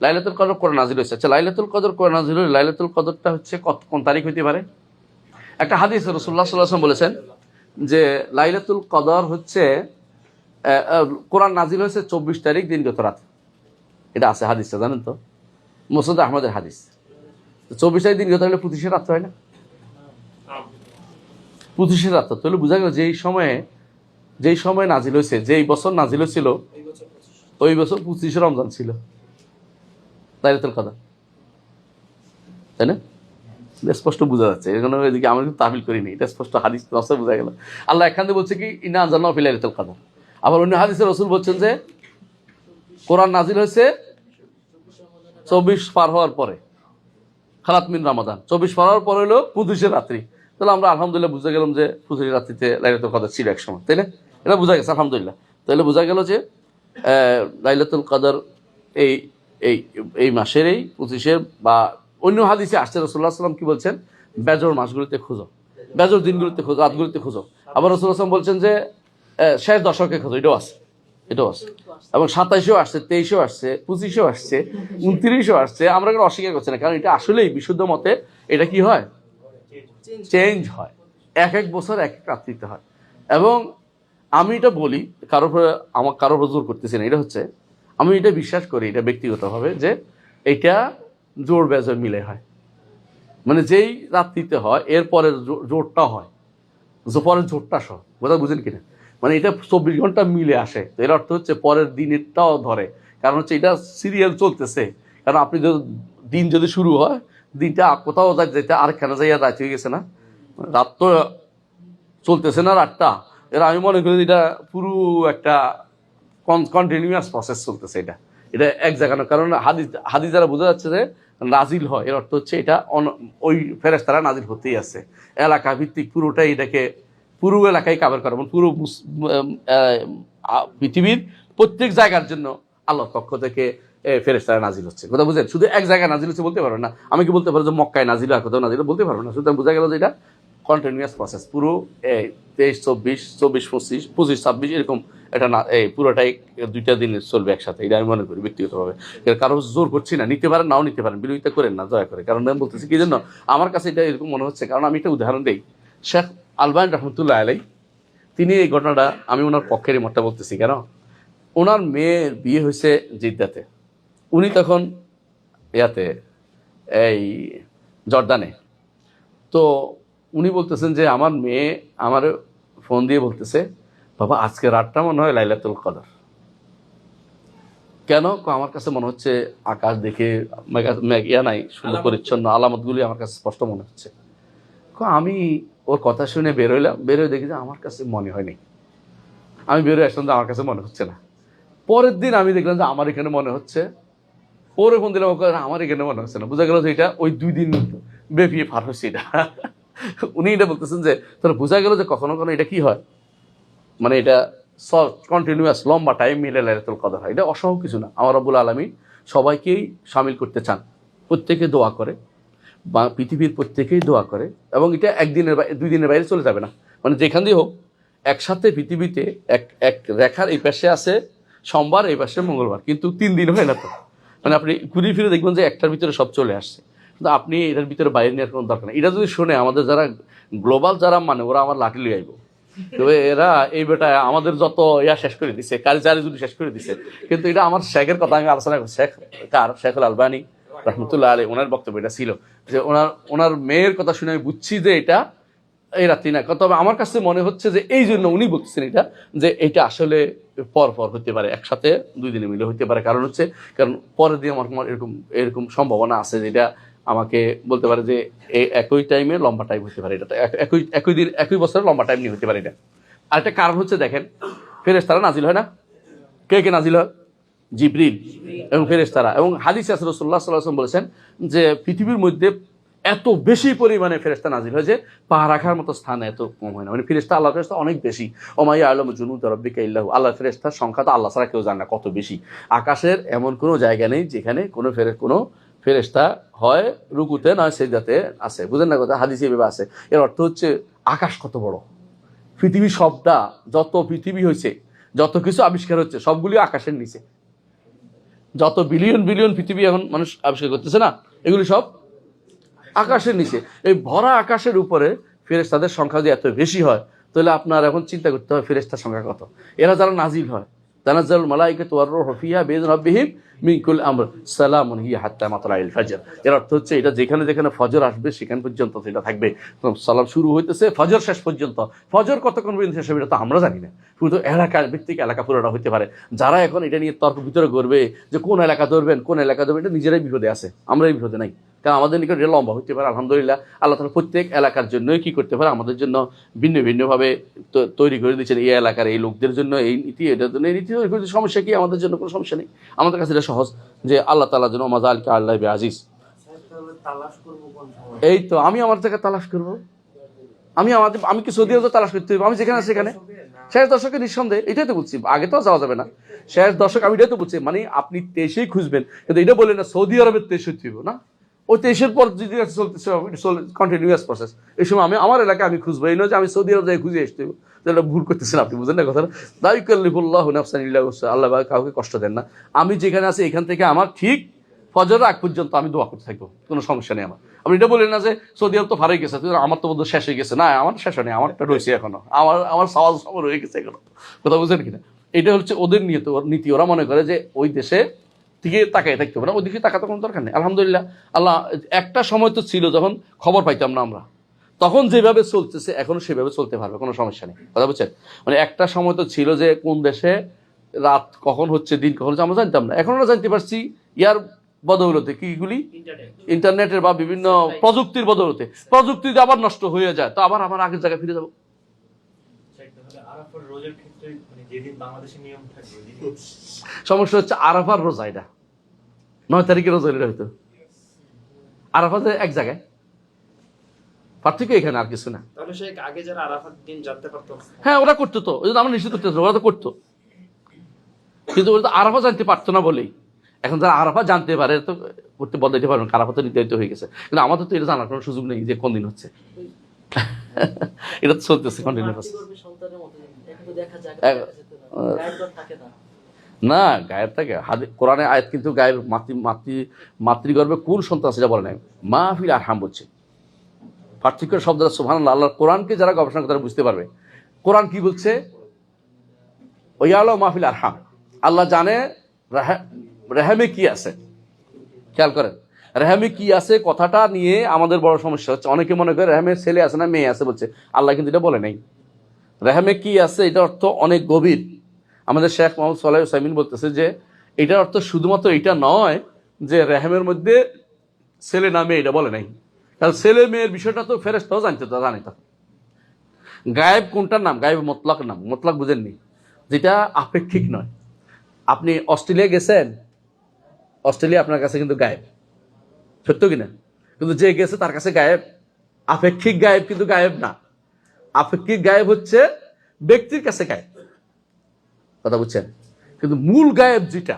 লাইলাতুল কদর কোরআন নাজিল হয়েছে। আচ্ছা, লাইলাতুল কদর কোরআন নাজিল হলে লাইলাতুল কদরটা হচ্ছে কোন তারিখ হইতে পারে? একটা হাদিস রাসূলুল্লাহ সাল্লাল্লাহু আলাইহি ওয়াসাল্লাম বলেছেন যে লাইলাতুল কদর হচ্ছে কোরআন নাজিল হয়েছে 24 তারিখ দিনগত রাত। এটা আছে হাদিসটা, জানেন তো, মুসনাদ আহমদের হাদিস। 24 তারিখ দিনগত হলে 25 রাত হয় না? 25 রাত তাহলে বোঝা গেল যেই সময় নাজিল হয়েছে, যেই বছর নাজিল হয়েছিল ওই বছর 25 রমজান ছিল লাইলাতুল কদর, তাই না? স্পষ্ট বোঝা যাচ্ছে। এখানে এদিকে আমরা কিন্তু তাহবিল করিনি, এটা স্পষ্ট হাদিস নসে বোঝা গেল। আল্লাহ এখানে বলছে কি ইন্না আনজালনাহু ফি লাইলাতুল কদর। আবার অন্য হাদিসে রাসূল বলছেন যে কোরআন নাজিল হয়েছে 24 পার হওয়ার পরে, খালাত মিন রমাদান, 24 পার হওয়ার পরে হলো 25 রাত্রি। তাহলে আমরা আলহামদুলিল্লাহ বুঝে গেলাম যে 25 রাত্রিতে লাইলাতুল কদর ছিল এক সময়, তাই না? এটা বোঝা গেছে আলহামদুলিল্লাহ। তাহলে বোঝা গেল যে লাইলাতুল কদর এই এই এই মাসের এই 25 বা অন্য হাদিসে আসছে রাসূলুল্লাহ সাল্লাল্লাহু আলাইহি ওয়াসাল্লাম কি বলছেন, বেজর মাসগুলিতে খোঁজো, বেজর দিনগুলিতে খোঁজো, রাতগুলিতে খোঁজো। আবার রাসূলুল্লাহ সাল্লাল্লাহু আলাইহি ওয়াসাল্লাম বলছেন যে শেষ দশকে খোঁজো, এটাও আছে, এটাও আছে। এবং 27-এও আসছে, 23-এও আসছে, 25-এও আসছে, 29-এও আসছে। আমরা কেন অস্বীকার করছি না, কারণ এটা আসলেই বিশুদ্ধ মতে এটা কি হয়, চেঞ্জ হয়, এক এক বছর এক এক রাত্রিতে হয়। এবং আমি এটা বলি, কারোর উপর জোর করতেছি না, এটা হচ্ছে আমি এটা বিশ্বাস করি, এটা ব্যক্তিগতভাবে, যে এটা জোর বেজর মিলে হয়। মানে যেই রাত্রিতে হয় এর পরের জোরটা হয়, পরের জোরটা সহ, কথা বুঝেন কিনা? মানে এটা 24 ঘন্টা মিলে আসে, তো এর অর্থ হচ্ছে পরের দিনেরটাও ধরে, কারণ হচ্ছে এটা সিরিয়াল চলতেছে। কারণ আপনি দিন যদি শুরু হয়, দিনটা কোথাও যাইতে আরেকখানে যাইয়া রাত হয়ে গেছে না, রাত তো চলতেছে না, রাতটা। এরা আমি মনে করি এটা পুরো একটা কন্টিনিউয়াস প্রসেস চলতেছে। এটা এক জায়গা না, কারণ হাদিস দ্বারা বোঝা যাচ্ছে যে নাজিল হয়, এর অর্থ হচ্ছে এটা ওই ফেরেশতারা নাজিল হতেই আছে, এলাকা ভিত্তিক পুরোটাই, এটাকে পুরো এলাকায় কাভার করে, পুরো পৃথিবীর প্রত্যেক জায়গার জন্য আল্লাহর পক্ষ থেকে ফেরেশতারা নাজিল হচ্ছে। কথা বুঝেন? শুধু এক জায়গায় নাজিল হচ্ছে বলতে পারবেন না। আমি কি বলতে পারবো যে মক্কায় নাজিল আর কোথাও নাজিল, বলতে পারবো না। সুতরাং বোঝা গেল যে এটা কন্টিনিউয়াস প্রসেস, পুরো 23, 24, 24, 25, 25, 26 এরকম এটা না, এই পুরোটাই 2টা দিন চলবে একসাথে, এটা আমি মনে করি ব্যক্তিগতভাবে। কারো জোর করছি না, নিতে পারেন নাও নিতে পারেন, বিরোধিতা করেন না দয়া করে। কারণ আমি বলতেছি কি জন্য আমার কাছে এটা এরকম মনে হচ্ছে, কারণ আমি একটা উদাহরণ দিই। শেখ আলবানী রহমতুল্লাহ আলাই, তিনি এই ঘটনাটা, আমি ওনার পক্ষেরই মতটা বলতেছি, কেন ওনার মেয়ের বিয়ে হয়েছে জিদ্দাতে, উনি তখন ইয়াতে এই জর্দানে। তো উনি বলতেছেন যে আমার মেয়ে আমার ফোন দিয়ে বলতেছে, বাবা আজকে রাতটা মনে হয় লাইলাতুল কদর। কেন? আমার কাছে মনে হচ্ছে আকাশ দেখে ইয়া নাই, সুন্দর পরিচ্ছন্ন আলামতগুলি আমার কাছে স্পষ্ট মনে হচ্ছে। আমি ওর কথা শুনে বেরোলাম, বেরোয় দেখি যে আমার কাছে মনে হয়নি। আমি বেরোয় আসলাম যে আমার কাছে মনে হচ্ছে না। পরের দিন আমি দেখলাম যে আমার এখানে মনে হচ্ছে, ওরে ফোন দিলাম, আমার এখানে মনে হচ্ছে না। বোঝা গেল যে এটা ওই 2 দিন ব্যাপী পার হচ্ছে এটা। উনি এটা বলতেছেন যে তোর বোঝা গেল যে কখনো কখনো এটা কি হয়, মানে এটা কন্টিনিউয়াস লম্বা টাইম মিলে লাইলাতুল কদর হয়। এটা অসম্ভব কিছু না। আমার রব্বুল আলামিন সবাইকেই শামিল করতে চান, প্রত্যেকে দোয়া করে, বা পৃথিবীর প্রত্যেকেই দোয়া করে, এবং এটা 1 দিনের 2 দিনের বাইরে চলে যাবে না। মানে যেখান দিয়ে হোক একসাথে পৃথিবীতে এক রেখার এই পাশে আছে সোমবার, এই পাশে মঙ্গলবার, কিন্তু 3 দিন হয় না তো। মানে আপনি ঘুরে ফিরে দেখবেন যে একটার ভিতরে সব চলে আসছে, কিন্তু আপনি এটার ভিতরে বাইরে নেওয়ার কোনো দরকার নেই। এটা যদি শুনে আমাদের যারা গ্লোবাল যারা মানে, ওরা আমার লাঠি লিয়ে আইব, তবে এরা এই বেটা আমাদের যত শেষ করে দিছে, কালচারে যদি শেষ করে দিছে। কিন্তু এটা আমার শেখের কথা আমি আলোচনা করি, শেখুল আলবানী রহমতুল্লাহ আলাইহি, ওনার বক্তব্য এটা ছিল যে ওনার মেয়ের কথা শুনে আমি বুঝছি যে এটা এই রাত্রি না। তবে আমার কাছে মনে হচ্ছে যে এই জন্য উনি বলতেছেন এটা, যে এটা আসলে পর হতে পারে, একসাথে 2 দিনে মিলে হতে পারে। কারণ পরের দিন আমার এরকম সম্ভাবনা আছে, যেটা আমাকে বলতে পারে যে একই টাইমে লম্বা টাইম হতে পারে। এটা একই দিন একই বছরের লম্বা টাইম নিয়ে হতে পারে এটা। আরেকটা কারণ হচ্ছে দেখেন, ফেরেশতারা নাজিল হয় না? কে নাজিল হয়? জিবরিল এবং ফেরেশতারা। এবং হাদিসে রাসূলুল্লাহ সাল্লাল্লাহু আলাইহি ওয়াসাল্লাম বলেছেন যে পৃথিবীর মধ্যে এত বেশি পরিমাণে ফেরেশতা নাজিল হয় যে পা রাখার মতো স্থান এত কম হয় না। মানে ফেরেশতা, আল্লাহর ফেরেশতা অনেক বেশি। ওমা ইয়ালামু জুনুদা রাব্বিকা ইল্লা হু, আল্লাহর ফেরেশতার সংখ্যা তো আল্লাহ ছাড়া কেউ জানে না কত বেশি। আকাশের এমন কোনো জায়গা নেই যেখানে কোনো ফেরেশতা হয় রুকুতে নয় সিজদাতে আছে। বুঝেন না কথা? হাদিসে এভাবে আছে। এর অর্থ হচ্ছে আকাশ কত বড়, পৃথিবী সবটা, যত পৃথিবী হয়েছে, যত কিছু আবিষ্কার হচ্ছে, সবগুলি আকাশের নিচে। যত বিলিয়ন বিলিয়ন পৃথিবী এখন মানুষ আবিষ্কার করতেছে না, এগুলি সব আকাশের নিচে। এই ভরা আকাশের উপরে ফেরেশতাদের সংখ্যা যদি এত বেশি হয়, তাহলে আপনার এখন চিন্তা করতে হবে ফেরেশতার সংখ্যা কত। এরা যারা নাজিল হয়, তানাজ্জালুল মালাইকাতু ওয়ার রূহু ফিহা বিইذনি রাব্বিহিম মিন কুল্লি আমর সালামুন হিয়া হাত্তা মাতলাইল ফাজর। এর অর্থ হচ্ছে এটা যেখানে যেখানে ফজর আসবে সেখান পর্যন্ত সেটা থাকবে। সালাম শুরু হইতেছে ফজর শেষ পর্যন্ত। ফজর কতক্ষণ পর্যন্ত শেষ হবে এটা তো আমরা জানি না, শুধু এলাকা ভিত্তিক এলাকা পুরোটা হইতে পারে। যারা এখন এটা নিয়ে তর্ক ভিতরে করবে যে কোন এলাকা ধরবেন কোন এলাকা ধরবেন, এটা নিজেরাই বিপদে আছে, আমরাই বিপদে নাই। কারণ আমাদের নিকট এটা লম্বা হইতে পারে। আলহামদুলিল্লাহ আল্লাহ তাআলা প্রত্যেক এলাকার জন্যই কি করতে পারে, আমাদের জন্য ভিন্ন ভিন্নভাবে তৈরি করে দিয়েছেন। এই এলাকার এই লোকদের জন্য এই নীতি, এটার জন্য এই নীতি। সমস্যা কি? আমাদের জন্য কোনো সমস্যা নেই, আমাদের কাছে এটা সহজ যে আল্লাহ তাআলার জন্য মাজা আল আল্লাহ আজিজ। এই তো আমি আমার থেকে তালাশ করবো, আমি কি সৌদি আরবে তালাশ করতে হবে? আমি যেখানে আছি সেখানে শেষ দশকে নিঃসন্দেহে এটাই তো বুঝছি, আগে তো যাওয়া যাবে না। শেষ দশক আমি এটাই তো বুঝছি, মানে আপনি 23-এই খুঁজবেন, কিন্তু এটা বললেন না সৌদি আরবের 23 হইতে হবে না, ওই 23-এর পর যদি চলতেছে কন্টিনিউয়াস প্রসেস। এই সময় আমি আমার এলাকায় আমি খুঁজবো, এই নয় যে আমি সৌদি আরব যাই খুঁজে আসতে হবে। তাহলে ভুল করতেছেন আপনি, বুঝেন না কথাটা? লা ইউকাল্লিফুল্লাহু নাফসান ইল্লা উসআহা, আল্লাহ কাউকে কষ্ট দেন না। আমি যেখানে আছি এখান থেকে আমার ঠিক ফজরের আগ পর্যন্ত আমি দোয়া করতে থাকবো, কোনো সমস্যা নেই আমার। আপনি এটা বললেন না যে সৌদি আরব তো ফারাই গেছে, আমার তো বোধ শেষ হয়ে গেছে। না, আমার শেষ হয় নাই, আমারটা রয়েছে এখনো, আমার সওয়াল সবর হয়ে গেছে এখনো। কথা বুঝেন কিনা? এটা হচ্ছে ওদের নীতি। ওরা মনে করে যে ওই দেশে দিকে তাকাই থাকতে হবে না, ওই দিকে তাকাতে কোনো দরকার নেই। আলহামদুলিল্লাহ আল্লাহ, একটা সময় তো ছিল যখন খবর পাইতাম না আমরা, তখন যেভাবে চলতেছে এখনো সেভাবে চলতে পারবে, কোনো সমস্যা নেই। কথা বুঝছেন? মানে একটা সময় তো ছিল যে কোন দেশে রাত কখন হচ্ছে দিন কখন হচ্ছে আমরা জানতাম না, এখন আমরা জানতে পারছি ইয়ার বদৌলতে। কিগুলি? ইন্টারনেটের বা বিভিন্ন প্রযুক্তির বদৌলতে। প্রযুক্তি যদি আবার নষ্ট হয়ে যায় তো আবার আগের জায়গায় ফিরে যাবো। সমস্যা হচ্ছে আরাফার রোজা, এটা 9 তারিখের রোজা, এটা হয়তো আরাফাতে এক জায়গায়, পার্থক্য এখানে আর কিছু না। হ্যাঁ, ওরা করতো তো, ওই আমরা নিশ্চিত করতে, ওরা তো করতো, কিন্তু ওরা তো আরাফা জানতে পারতো না বলেই। এখন যারা আরাফা জানতে পারে তো করতে বদলাইতে পারবেন, আরাফা তো নির্ধারিত হয়ে গেছে। কিন্তু আমাদের তো এটা জানার কোনো সুযোগ নেই যে কোন দিন হচ্ছে। এটা তো চলতেছে কন্টিনিউয়াস। না, গায়েব থাকে কোরআনে আয়াত, কিন্তু গায়েব মাতৃগর্ভে কোন সন্তান সেটা বলে নাই, মাহফিল আরহাম বলছে। পার্থক্য শব্দ সুবহানাল্লাহ। আল্লাহ কোরআনকে যারা গবেষণা করে তারা বুঝতে পারবে কোরআন কি বলছে। ওয়াইয়ালামু মাহফিল আরহাম, আল্লাহ জানে রেহেমে কি আছে। খেয়াল করেন, রেহেমে কি আছে কথাটা নিয়ে আমাদের বড় সমস্যা হচ্ছে। অনেকে মনে করে রেহেমের ছেলে আছে না মেয়ে আছে বলছে, আল্লাহ কিন্তু এটা বলে নাই। রেহেমে কি আছে এটা অর্থ অনেক গভীর। আমাদের শেখ মোহাম্মদ সালেহ উসাইমিন বলতেছে যে এটার অর্থ শুধুমাত্র এটা নয় যে রেহেমের মধ্যে ছেলে না মেয়ে, এটা বলে নাই। কারণ ছেলে মেয়ের বিষয়টা তো ফেরেশতাও জানে তো। গায়েব কোনটার নাম? গায়েব মতলাক নাম। মতলাক বুঝেননি? যেটা আপেক্ষিক নয়। আপনি অস্ট্রেলিয়া গেছেন, অস্ট্রেলিয়া আপনার কাছে কিন্তু গায়েব, সত্য কিনা? কিন্তু যে গেছে তার কাছে গায়েব। আপেক্ষিক গায়েব কিন্তু গায়েব না। আপেক্ষিক গায়েব হচ্ছে ব্যক্তির কাছে গায়েব, কথা বুঝছেন? কিন্তু মূল গায়েব যেটা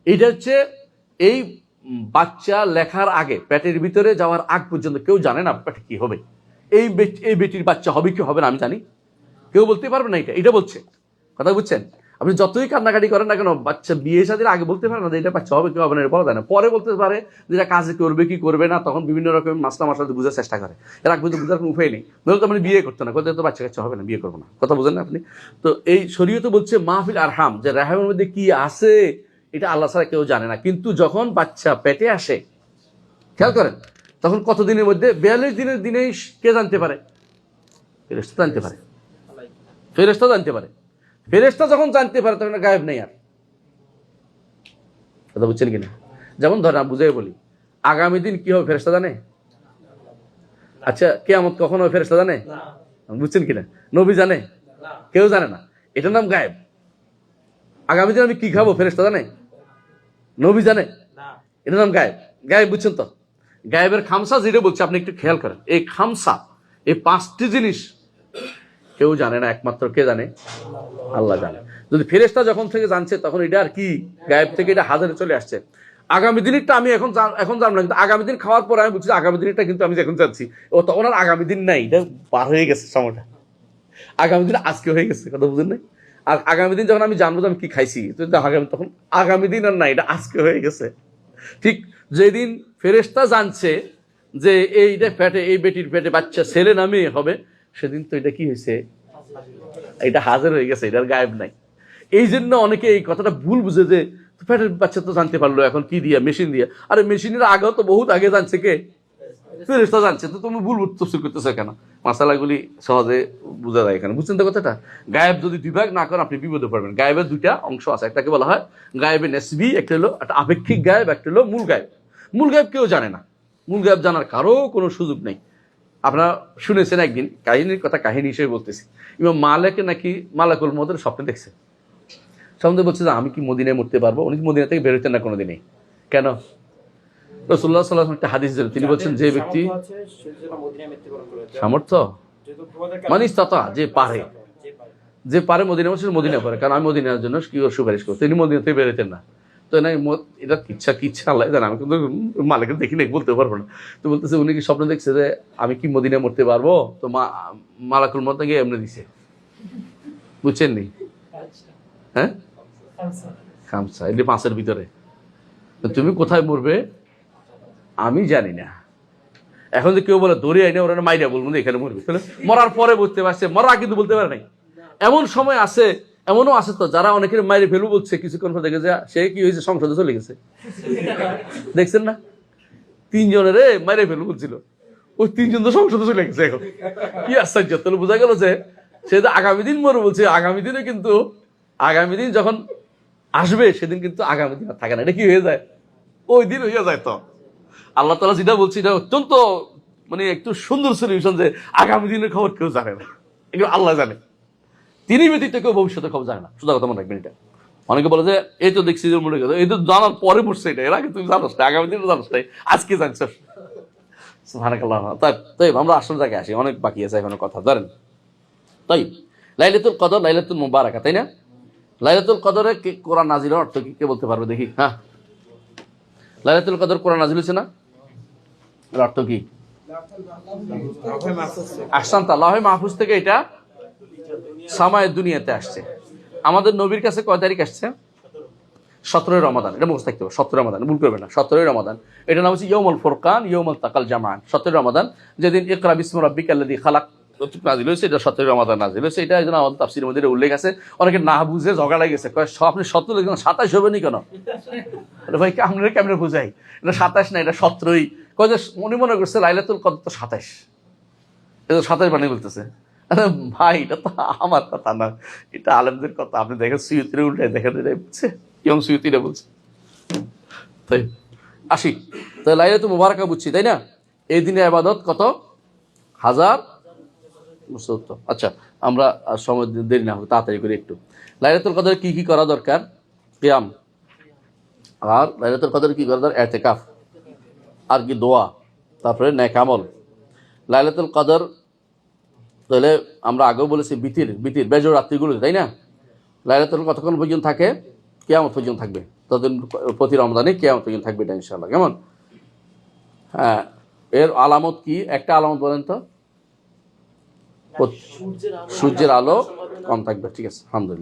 এটা হচ্ছে এই বাচ্চা লেখার আগে, পেটের ভিতরে যাওয়ার আগ পর্যন্ত কেউ জানে না পেটে কি হবে। এই বেটির বাচ্চা হবে কি হবে না আমি জানি, কেউ বলতে পারবে না। এটা বলছে, কথা বুঝছেন? আপনি যতই কান্নাকাটি করেন না কেন, বাচ্চা বিয়ে শাদীর আগে বলতে পারে না যে এটা বাচ্চা হবে কি হবে না, এটা বলা যায় না। পরে বলতে পারে যেটা কাজে করবে কি করবে না, তখন বিভিন্ন রকম মাসলা বোঝার চেষ্টা করে। এর আগে কিন্তু বোঝার কোনো উপায় নেই। নইলে তো আপনি বিয়ে করতো না, কোথায় তো বাচ্চা কাচ্চা হবে না, বিয়ে করবো না, কথা বুঝেন না আপনি? তো এই শরীয়তে বলছে মাহফিল আরহাম, যে রেহেমের মধ্যে কি আছে এটা আল্লাহ ছাড়া কেউ জানে না। কিন্তু যখন বাচ্চা পেটে আসে, খেয়াল করেন, তখন কত দিনের মধ্যে? 42 দিনের দিনেই কে জানতে পারে? ফেরেশতা জানতে পারে। ফেরেশতা যখন জানতে পারে তখন গায়েব নেই আর, কথা বুঝছেন কিনা? যেমন ধরেন বুঝাই বলি, আগামী দিন কি হবে ফেরেশতা জানে? আচ্ছা, কিয়ামত কখন হবে ফেরেশতা জানে? বুঝছেন কিনা? নবী জানে? কেউ জানে না। এটার নাম গায়েব। আগামী দিন আমি কি খাবো ফেরেশতা জানে? নবী জানে? এটার নাম গায়েব। গায়েব বুঝছেন তো? গায়েবের খামসা যেটা বলছে আপনি একটু খেয়াল করেন। এই খামসা, এই 5টি জিনিস কেউ জানে না, একমাত্র কে জানে? আল্লাহ জানে। যদি ফেরেশতা যখন থেকে জানছে তখন এটা আর কি, গায়েব থেকে এটা হাজারে চলে আসছে। আগামী দিনটা আমি এখন জানলাম, কিন্তু আগামী দিন খাওয়ার পর আমি বুঝছি আগামী দিনটা কিন্তু আমি এখন জানছি, ও তখন আর আগামী দিন নাই, এটা পার হয়ে গেছে সময়টা। আগামী দিন আজকে হয়ে গেছে, কথা বুঝেন নাই? আর আগামী দিন যখন আমি জানবো যে আমি কি খাইছি, তখন আগামী দিন আর না, এটা আজকে হয়ে গেছে। ঠিক যেদিন ফেরেশতা জানছে যে এইটা পেটে, এই বেটির পেটে বাচ্চা ছেলে না মেয়ে হবে, সেদিন তো এটা কি হয়েছে, এটা হাজির হয়ে গেছে, এটার গায়েব নাই। এই জন্য অনেকে এই কথাটা ভুল বুঝে যে পেটের বাচ্চা তো জানতে পারলো এখন কি দিয়া, মেশিন দিয়া। আরে মেশিনের আগেও তো বহুত আগে জানছে কে, ফেরেশতা জানছে। তো তুমি ভুল তফসির করতেছো কেন? মাসালাগুলি সহজে বোঝা যায় এখানে, বুঝছেন তো কথাটা? গায়েব যদি দুই ভাগ না করেন আপনি বিপদে পড়বেন। গায়েবের দুইটা অংশ আছে, একটাকে বলা হয় গায়েবে নেসবি, একটা হলো একটা আপেক্ষিক গায়েব, একটা হলো মূল গায়েব। মূল গায়েব কেউ জানে না, মূল গায়েব জানার কারো কোনো সুযোগ নেই। আপনারা শুনেছেন একদিন, কাহিনীর কথা কাহিনী হিসেবে বলতেছি, ইমাম মালিককে নাকি মালাকুল মউতের স্বপ্নে দেখছে। স্বপ্নে বলছে যে আমি কি মদিনায় মরতে পারবো? উনি মদিনা থেকে বেরোতেন না কোনোদিনই। কেন? রাসূলুল্লাহ সাল্লাল্লাহু আলাইহি ওয়াসাল্লাম একটা হাদিস দিলেন, তিনি বলছেন যে ব্যক্তি সামর্থ্য মানে ইস্তাতা, যে পারে, যে পারে মদিনা মসজিদ মদিনা করে, কারণ আমি মদিনার জন্য কি সুপারিশ করছি। তিনি মদিনা থেকে বেরোতেন না। তো না, এটা কিচ্ছা আল্লাহ জানে, আমি কিন্তু মালিকের দেখি না, বলতে পারবো না। তো বলতেছে উনি কি স্বপ্ন দেখছে যে আমি কি মদিনা মরতে পারবো? তো মালাকুল মউত গিয়ে এমনি দিছে, বুঝছেন নি? হ্যাঁ, খামসা, এটি 5-এর ভিতরে। তুমি কোথায় মরবে আমি জানি না। এখন যে কেউ বলে ধরে আইনে ওরা মাইরা বলবো এখানে মরবে, তাহলে মরার পরে বুঝতে পারছে, মরা কিন্তু বলতে পারে নাই। এমন সময় আছে, এমনও আছে তো যারা অনেকের মাইরে ফেলু বলছে, কিছুক্ষণ পর দেখে যে সে কি হয়েছে, সংসদে চলে গেছে। দেখছেন না, 3 জনের মাইরে ফেলু বলছিল, ওই 3 জন তো সংসদে চলে গেছে। এখন কি আশ্চর্য! তাহলে বোঝা গেল যে সে তো আগামী দিন মরবে বলছে, আগামী দিনে কিন্তু আগামী দিন যখন আসবে সেদিন কিন্তু আগামী দিন থাকে না, এটা কি হয়ে যায়, ওই দিন হয়ে যায়। তো আল্লাহ তাআলা যেটা বলছি এটা অত্যন্ত মানে একটু সুন্দর সলিউশন, যে আগামী দিনের খবর কেউ জানে না, এগুলো আল্লাহ জানে। তিনি ব্যতীত কেউ ভবিষ্যতের খবর জানে না। সোজা কথা মনে রাখবেন এটা। অনেকে বলে যে এই তো দেখছি মনে করে, এই তো জানার পরে পড়ছে, এটা এর আগে তুমি জানোস না, আগামী দিনে জানোস নাই, আজকে জানছো। সুবহানাল্লাহ। তাই আমরা আসল জায়গায় আসি, অনেক বাকি আছে এখনো কথা, জানেন? তাই লাইলাতুল কদর, লাইলাতুল মুবারাকা, তাই না? লাইলাতুল কদরে কোরআন নাজিলের অর্থ কি কে বলতে পারবে দেখি? হ্যাঁ, লাইলাতুল কদর কোরআন নাজিল হয়েছে না, এর অর্থ কি? আহসানতা, লাহে মাহফুজ থেকে এটা সামায়ে দুনিয়াতে আসছে। আমাদের নবীর কাছে কয় তারিখ আসছে? 17 রমাদান। এটা মুখস্থ থাকতে হবে, 17 রমাদান, ভুল করবে না, 17 রমাদান। এটা নাম হচ্ছে ইয়াউমুল ফুরকান, ইয়াউমুল তাকাল জামান। 17 রমাদান, যেদিন ইকরা বিসমি রাব্বিকাল্লাযী খালাক নাজিল হয়েছে, এটা 17 রমাদান নাজিল হয়েছে। এটা যেন আমাদের তাফসীরের মধ্যে উল্লেখ আছে। অনেকে না বুঝে ঝগড়া লেগেছে, কয় আপনি 17 লিখেন, 27 হবে নি কেন? ভাই আমরা কেমনে বুঝাই, এটা 27 না, এটা 17ই। কয় যে উনি মনে করছে লাইলাতুল কদর তো 27, এটা 27 বানিয়ে বলতেছে। আরে ভাই, এটা তো আমার কথা না, এটা আলেমদের কথা। আপনি দেখেন সুয়ুতিরে উল্টে দেখেন, এটাই বলছে, ইমাম সুয়ুতিরা বলছে। তাই আসি, তো লাইলাতুল মুবারাকা বুঝছি, তাই না? এই দিনের ইবাদত কত? 1070। আচ্ছা, আমরা সময় দেরি না হোক, তাড়াতাড়ি করে একটু। লাইলাতুল কদরে কি কি করা দরকার? কিয়াম। আর লাইলাতুল কদরে কি করা দরকার? ইতিকাফ। আর কি? দোয়া। তারপরে নেক আমল। লাইলাতুল কদর তাহলে আমরা আগেও বলেছি বিতির বেজোড় রাত্রিগুলো, তাই না? লাইলাতুল কতক্ষণ পর্যন্ত থাকে? কিয়ামত পর্যন্ত থাকবে। ততদিন প্রতি রমজানে কিয়ামত পর্যন্ত থাকবে এটা ইনশাআল্লাহ। কেমন? হ্যাঁ, এর আলামত কি? একটা আলামত বলেন তো। সূর্যের আলো কম থাকবে, ঠিক আছে, আলহামদুলিল্লাহ।